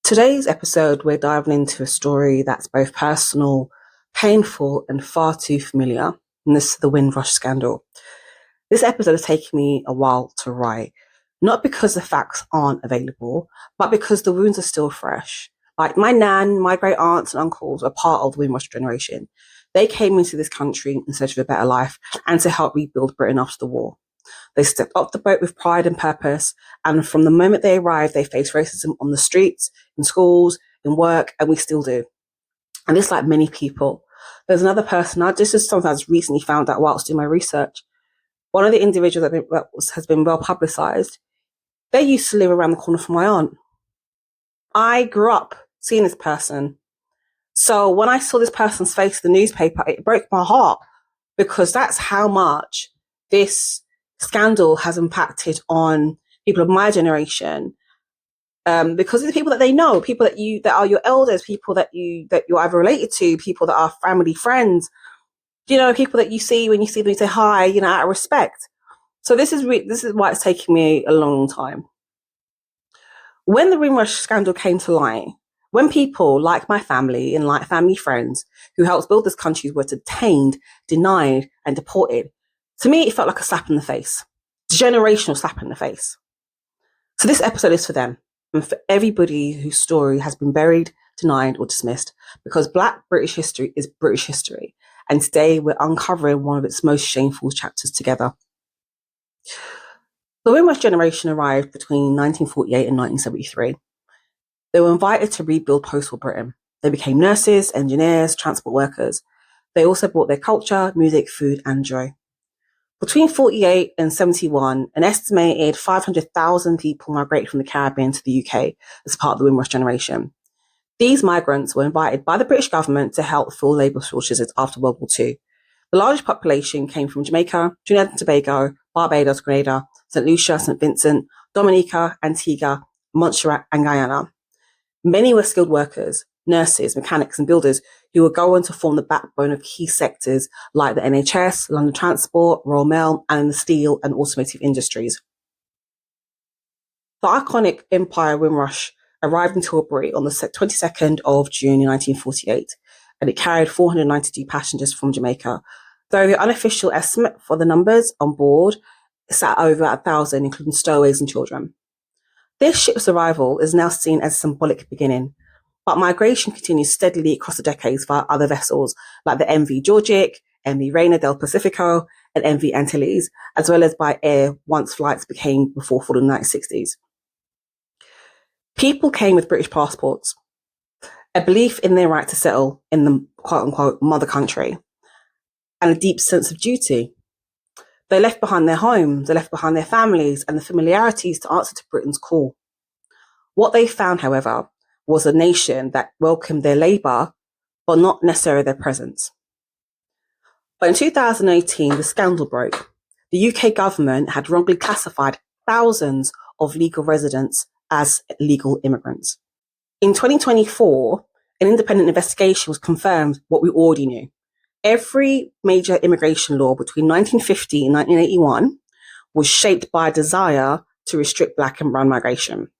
Today's episode, we're diving into a story that's both personal, painful, and far too familiar. And this is the Windrush scandal. This episode has taken me a while to write, not because the facts aren't available, but because the wounds are still fresh. Like my nan, my great aunts and uncles are part of the Windrush generation. They came into this country in search of a better life and to help rebuild Britain after the war. They stepped off the boat with pride and purpose, and from the moment they arrived, they faced racism on the streets, in schools, in work, and we still do. And it's like many people. There's another person, this is something I recently found out whilst doing my research. One of the individuals that has been well publicised, they used to live around the corner from my aunt. I grew up seeing this person. So when I saw this person's face in the newspaper, it broke my heart because that's how much this scandal has impacted on people of my generation, because of the people that they know, people that are your elders, people that you're either related to, people that are family friends, people that you see when you see them, you say hi, out of respect. So this is why it's taken me a long time. When the Windrush scandal came to light, when people like my family and like family friends who helped build this country were detained, denied, and deported, to me, it felt like a slap in the face. Generational slap in the face. So this episode is for them and for everybody whose story has been buried, denied, or dismissed, because Black British history is British history. And today we're uncovering one of its most shameful chapters together. The Windrush generation arrived between 1948 and 1973. They were invited to rebuild post-war Britain. They became nurses, engineers, transport workers. They also brought their culture, music, food, and joy. Between 48 and 71, an estimated 500,000 people migrated from the Caribbean to the UK as part of the Windrush generation. These migrants were invited by the British government to help fill labour shortages after World War II. The largest population came from Jamaica, Trinidad and Tobago, Barbados, Grenada, St. Lucia, St. Vincent, Dominica, Antigua, Montserrat, and Guyana. Many were skilled workers, nurses, mechanics, and builders who would go on to form the backbone of key sectors like the NHS, London Transport, Royal Mail, and the steel and automotive industries. The iconic Empire Windrush arrived in Tilbury on the 22nd of June 1948, and it carried 492 passengers from Jamaica, though the unofficial estimate for the numbers on board sat over 1,000, including stowaways and children. This ship's arrival is now seen as a symbolic beginning, but migration continues steadily across the decades via other vessels like the MV Georgic, MV Reina del Pacifico, and MV Antilles, as well as by air once flights became before fall in the 1960s. People came with British passports, a belief in their right to settle in the quote-unquote mother country, and a deep sense of duty. They left behind their homes, they left behind their families and the familiarities to answer to Britain's call. What they found, however, was a nation that welcomed their labour, but not necessarily their presence. But in 2018, the scandal broke. The UK government had wrongly classified thousands of legal residents as illegal immigrants. In 2024, an independent investigation was confirmed what we already knew. Every major immigration law between 1950 and 1981 was shaped by a desire to restrict Black and brown migration.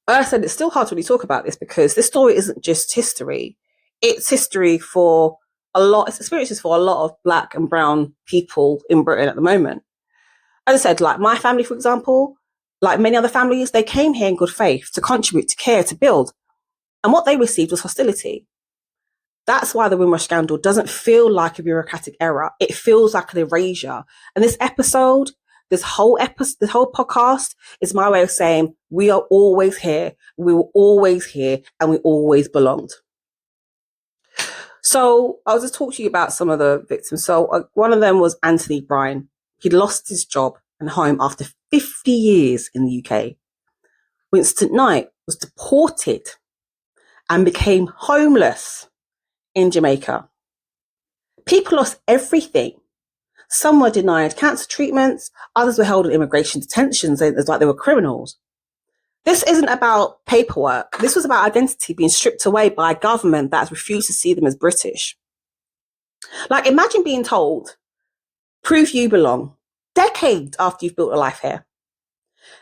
As I said, it's still hard to really talk about this because this story isn't just history. It's history for it's experiences for a lot of Black and brown people in Britain at the moment. As I said, like my family, for example, like many other families, they came here in good faith to contribute, to care, to build. And what they received was hostility. That's why the Windrush scandal doesn't feel like a bureaucratic error. It feels like an erasure. And this whole podcast is my way of saying we are always here, we were always here, and we always belonged. So I'll just talk to you about some of the victims. So one of them was Anthony Bryan. He lost his job and home after 50 years in the UK. Winston Knight was deported and became homeless in Jamaica. People lost everything. Some were denied cancer treatments, others were held in immigration detentions as like they were criminals. This isn't about paperwork. This was about identity being stripped away by a government that has refused to see them as British. Like, imagine being told, prove you belong, decades after you've built a life here.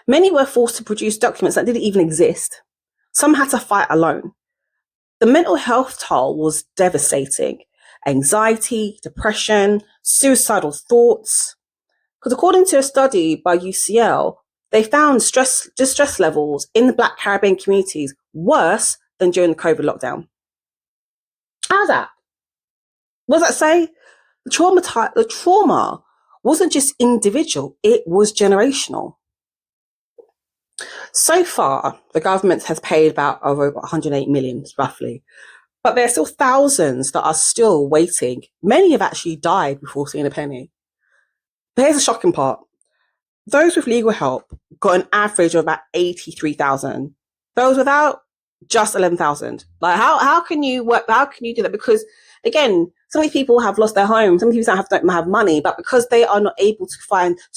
Many were forced to produce documents that didn't even exist. Some had to fight alone. The mental health toll was devastating. Anxiety, depression, suicidal thoughts. Because according to a study by UCL, they found distress levels in the Black Caribbean communities worse than during the COVID lockdown. How's that? What does that say? The trauma wasn't just individual, it was generational. So far, the government has paid about over 108 million, roughly. But there are still thousands that are still waiting. Many have actually died before seeing a penny. But here's the shocking part. Those with legal help got an average of about 83,000. Those without, just 11,000. Like, how can you work? How can you do that? Because again, so many people have lost their homes. Some people don't have money, but because they are not able to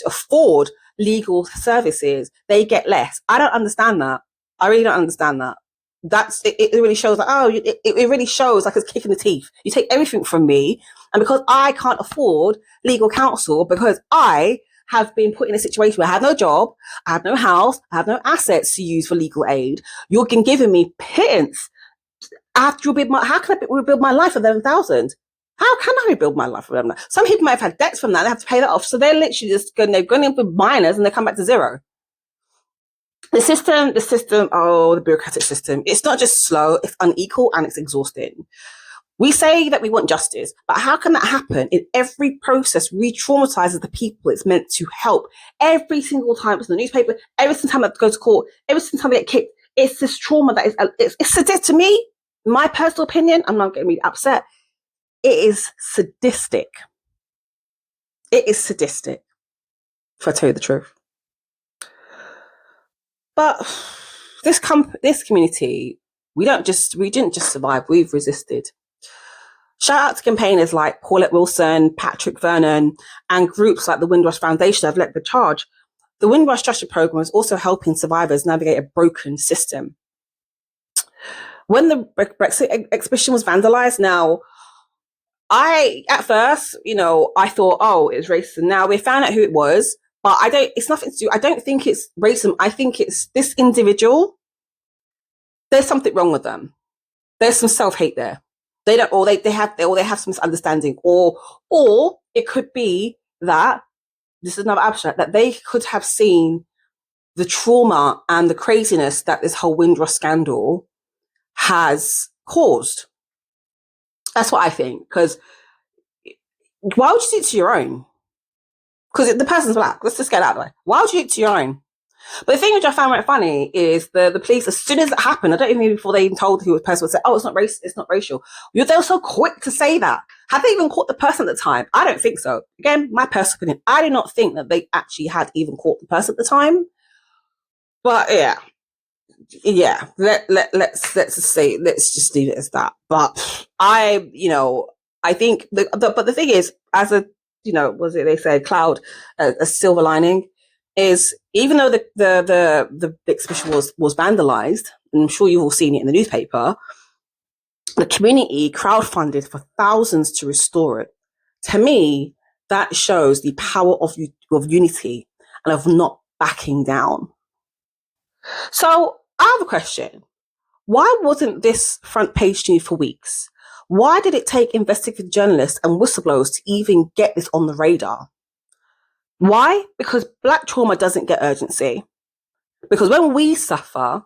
afford legal services, they get less. I don't understand that. I really don't understand that. It really shows like, it really shows like it's kicking the teeth. You take everything from me, and because I can't afford legal counsel, because I have been put in a situation where I have no job, I have no house, I have no assets to use for legal aid, you're giving me pittance. How can I rebuild my life for 11,000? How can I rebuild my life for them? Some people might have had debts from that, they have to pay that off. So they're literally they've gone in with minors and they come back to zero. The bureaucratic system, it's not just slow, it's unequal and it's exhausting. We say that we want justice, but how can that happen if every process re-traumatizes the people it's meant to help? Every single time it's in the newspaper, every single time I go to court, every single time I get kicked, it's this trauma that it's sadistic to me. My personal opinion, I'm not getting me upset. It is sadistic. It is sadistic, if I tell you the truth. But this community, we didn't just survive, we've resisted. Shout out to campaigners like Paulette Wilson, Patrick Vernon, and groups like the Windrush Foundation have led the charge. The Windrush Structure Program is also helping survivors navigate a broken system. When the Brexit exhibition was vandalized, now, at first, I thought, oh, it's racist. Now we found out who it was, but it's nothing to do. I don't think it's racism. I think it's this individual. There's something wrong with them. There's some self-hate there. They have some misunderstanding, or it could be that this is another abstract, that they could have seen the trauma and the craziness that this whole Windrush scandal has caused. That's what I think. Because why would you do it to your own? Because the person's black. Let's just get out of the way. Why would you do it to your own? But the thing which I found right funny is the police, as soon as it happened, I don't even know before they even told who the person was, say, oh, it's not race, it's not racial. They were so quick to say that. Had they even caught the person at the time? I don't think so. Again, my personal opinion, I do not think that they actually had even caught the person at the time. But yeah, let's just leave it as that. But I think but the thing is, as a they say cloud, a silver lining is, even though the exhibition was vandalized, and I'm sure you've all seen it in the newspaper, the community crowdfunded for thousands to restore it. To me, that shows the power of unity and of not backing down. So I have a question. Why wasn't this front page news for weeks? Why did it take investigative journalists and whistleblowers to even get this on the radar? Why? Because black trauma doesn't get urgency. Because when we suffer,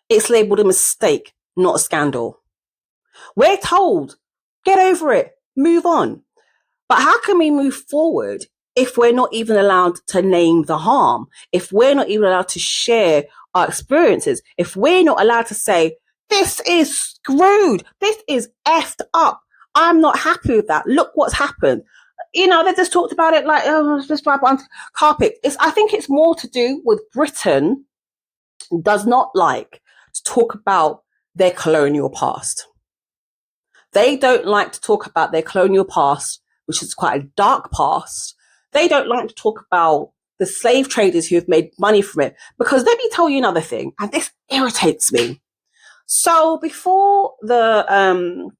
it's labelled a mistake, not a scandal. We're told, get over it, move on. But how can we move forward if we're not even allowed to name the harm? If we're not even allowed to share our experiences? If we're not allowed to say, this is screwed, this is effed up, I'm not happy with that, look what's happened. They just talked about it like, oh, just wipe on carpet. I think it's more to do with Britain does not like to talk about their colonial past. They don't like to talk about their colonial past, which is quite a dark past. They don't like to talk about the slave traders who have made money from it. Because let me tell you another thing, and this irritates me. So before the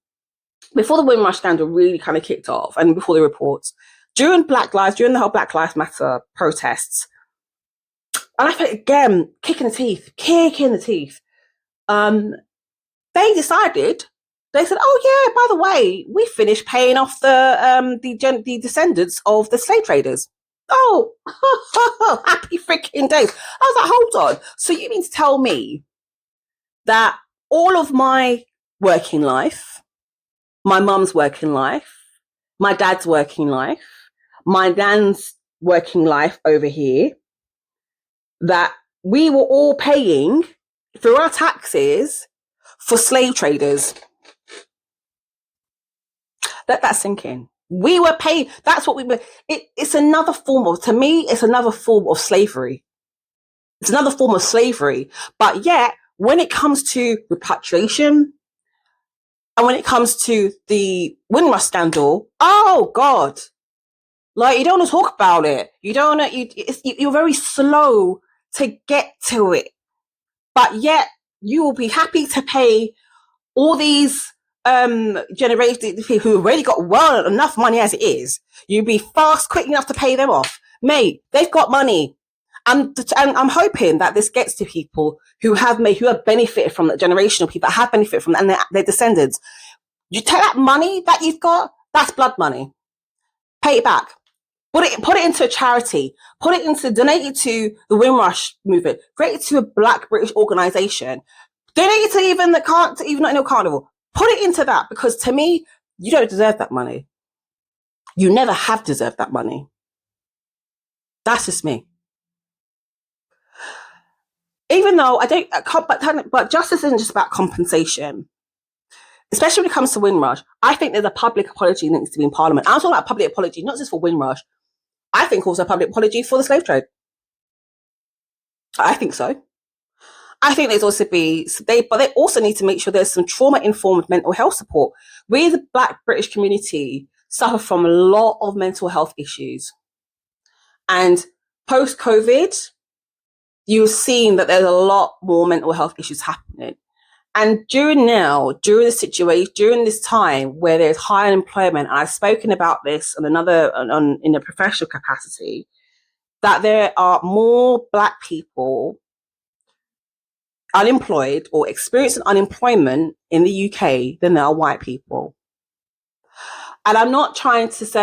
Windrush scandal really kind of kicked off, and before the reports, during the whole Black Lives Matter protests, and I felt again, kick in the teeth. they decided, they said, oh yeah, by the way, we finished paying off the descendants of the slave traders. Oh, happy freaking days. I was like, hold on. So you mean to tell me that all of my working life, my mum's working life, my dad's working life, my nan's working life over here, that we were all paying through our taxes for slave traders? Let that sink in. We were paid. That's what we were. It's another form of, to me, it's another form of slavery. It's another form of slavery. But yet, when it comes to repatriation and when it comes to the Windrush scandal, oh God, like you don't want to talk about it. You don't want to, you're very slow to get to it. But yet, you will be happy to pay all these generations who already got well enough money as it is. You'd be quick enough to pay them off. Mate, they've got money. And I'm hoping that this gets to people who have benefited from the generational people that have benefited from that, and their descendants. You take that money that you've got, that's blood money. Pay it back. Put it into a charity. Donate it to the Windrush movement. Create it to a Black British organisation. Donate it to even Not Carnival. Put it into that, because to me, you don't deserve that money. You never have deserved that money. That's just me. Even though but justice isn't just about compensation. Especially when it comes to Windrush, I think there's a public apology that needs to be in Parliament. I'm talking about public apology, not just for Windrush. I think also a public apology for the slave trade. I think so. I think there's also but they also need to make sure there's some trauma-informed mental health support. We, the Black British community, suffer from a lot of mental health issues. And post-COVID, you've seen that there's a lot more mental health issues happening. And during this time where there's high unemployment, and I've spoken about this in a professional capacity, that there are more Black people unemployed or experiencing unemployment in the UK than there are white people. And I'm not trying to say,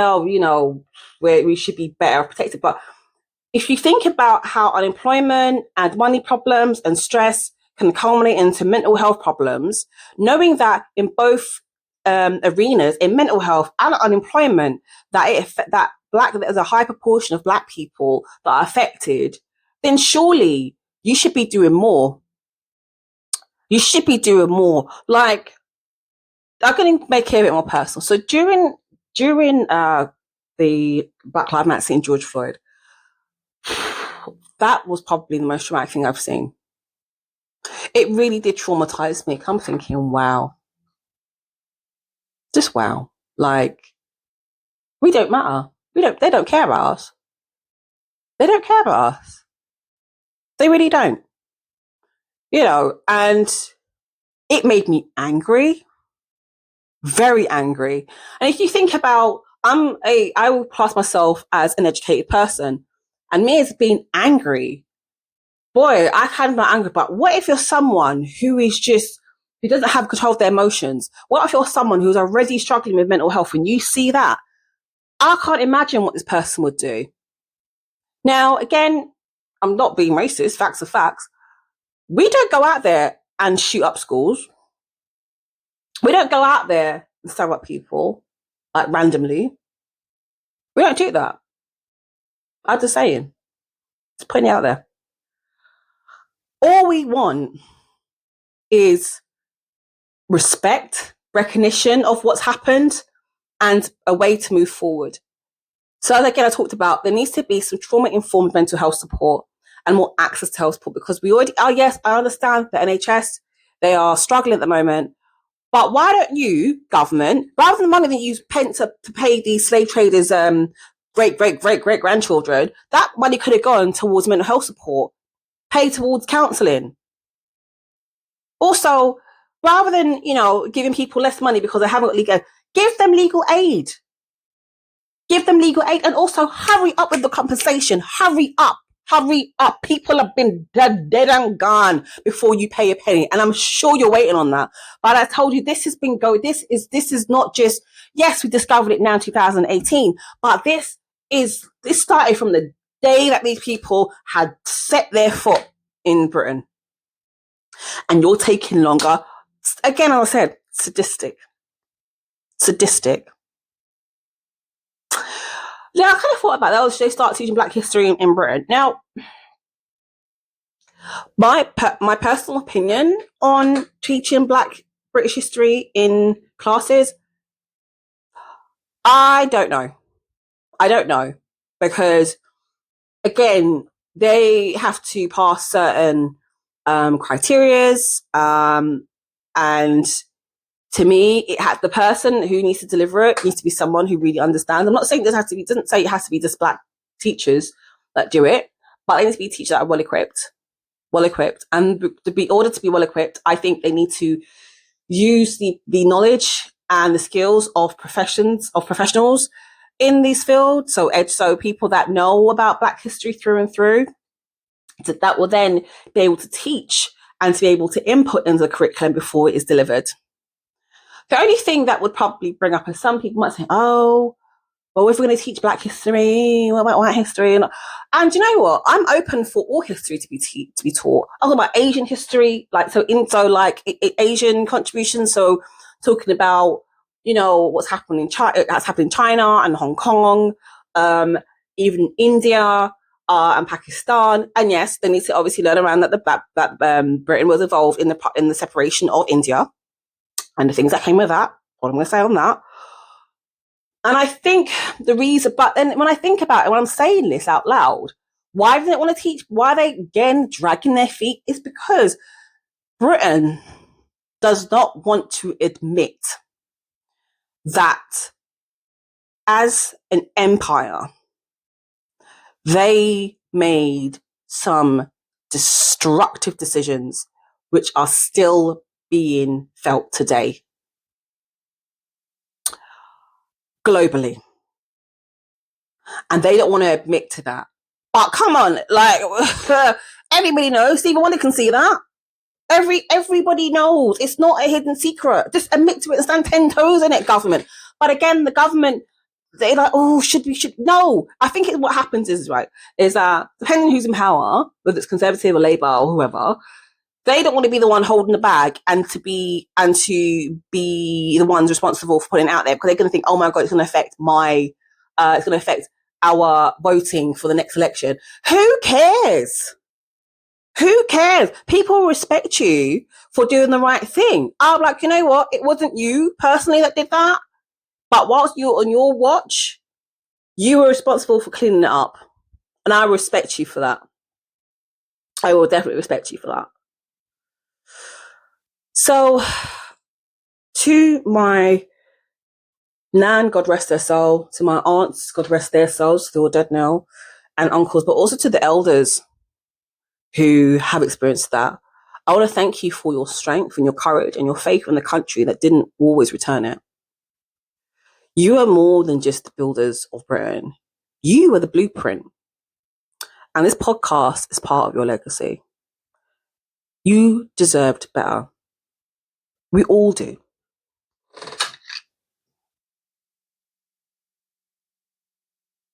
where we should be better protected, but if you think about how unemployment and money problems and stress can culminate into mental health problems, knowing that in both arenas, in mental health and unemployment, that there's a high proportion of Black people that are affected, then surely you should be doing more. You should be doing more. Like, I'm going to make it a bit more personal. So during the Black Lives Matter in George Floyd, that was probably the most traumatic thing I've seen. It really did traumatize me. I'm thinking, wow. Just wow. Like, we don't matter. They don't care about us. They don't care about us. They really don't. And it made me angry. Very angry. And if you think about, I will class myself as an educated person, and me as being angry, boy, I kind of not angry, but what if you're someone who doesn't have control of their emotions? What if you're someone who's already struggling with mental health and you see that? I can't imagine what this person would do. Now, again, I'm not being racist, facts are facts. We don't go out there and shoot up schools. We don't go out there and stab up people, like randomly. We don't do that. I'm just saying. Just putting it out there. All we want is respect, recognition of what's happened, and a way to move forward. So as again, I talked about, there needs to be some trauma-informed mental health support and more access to health support, because yes, I understand the NHS, they are struggling at the moment. But why don't you, government, rather than the money that you spent to pay these slave traders' great-great-great-great-grandchildren, that money could have gone towards mental health support, paid towards counselling. Also, rather than, giving people less money because they haven't got legal aid, give them legal aid. Give them legal aid, and also hurry up with the compensation. Hurry up. Hurry up. People have been dead and gone before you pay a penny. And I'm sure you're waiting on that. But I told you, this has been going, this is not just, yes, we discovered it now in 2018, but this started from the day that these people had set their foot in Britain. And you're taking longer. Again, as I said, sadistic. Yeah, I kind of thought about that. They start teaching Black history in Britain. Now, my personal opinion on teaching Black British history in classes, I don't know. Because, again, they have to pass certain criterias, and to me, the person who needs to deliver it needs to be someone who really understands. I'm not saying it doesn't say it has to be just Black teachers that do it, but they need to be teachers that are well equipped. And in order to be well equipped, I think they need to use the knowledge and the skills of professionals in these fields. So people that know about Black history through and through, that will then be able to teach and to be able to input into the curriculum before it is delivered. The only thing that would probably bring up is some people might say, oh, well, if we're going to teach Black history, what about white history? And you know what? I'm open for all history to be taught. I'm talking about Asian history, Asian contributions. So talking about, what's happening in China, and Hong Kong, even India, and Pakistan. And yes, they need to obviously learn around that Britain was involved in the separation of India and the things that came with that. What I'm going to say on that. And I think the reason, but then when I think about it, when I'm saying this out loud, why do they want to teach? Why are they again dragging their feet? Is because Britain does not want to admit that as an empire, they made some destructive decisions which are still being felt today globally. And they don't want to admit to that. But come on, everybody knows. Stephen Wonder can see that. Everybody knows. It's not a hidden secret. Just admit to it and stand 10 toes in it, government. But again, the government, they're like, oh, should we? No. I think what happens is depending on who's in power, whether it's Conservative or Labour or whoever, they don't want to be the one holding the bag and to be the ones responsible for putting it out there, because they're going to think, oh my God, it's going to affect our voting for the next election. Who cares? People respect you for doing the right thing. I'm like, you know what? It wasn't you personally that did that, but whilst you're on your watch, you were responsible for cleaning it up. And I respect you for that. I will definitely respect you for that. So, to my nan, God rest their soul, to my aunts, God rest their souls, they're all dead now, and uncles, but also to the elders who have experienced that, I want to thank you for your strength and your courage and your faith in the country that didn't always return it. You are more than just the builders of Britain. You are the blueprint. And this podcast is part of your legacy. You deserved better. We all do.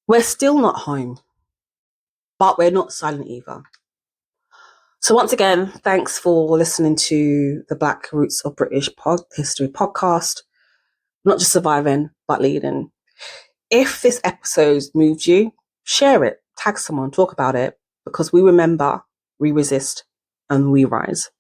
We're still not home, but we're not silent either. So once again, thanks for listening to the Black Roots of British History podcast. Not just surviving, but leading. If this episode moved you, share it, tag someone, talk about it, because we remember, we resist, and we rise.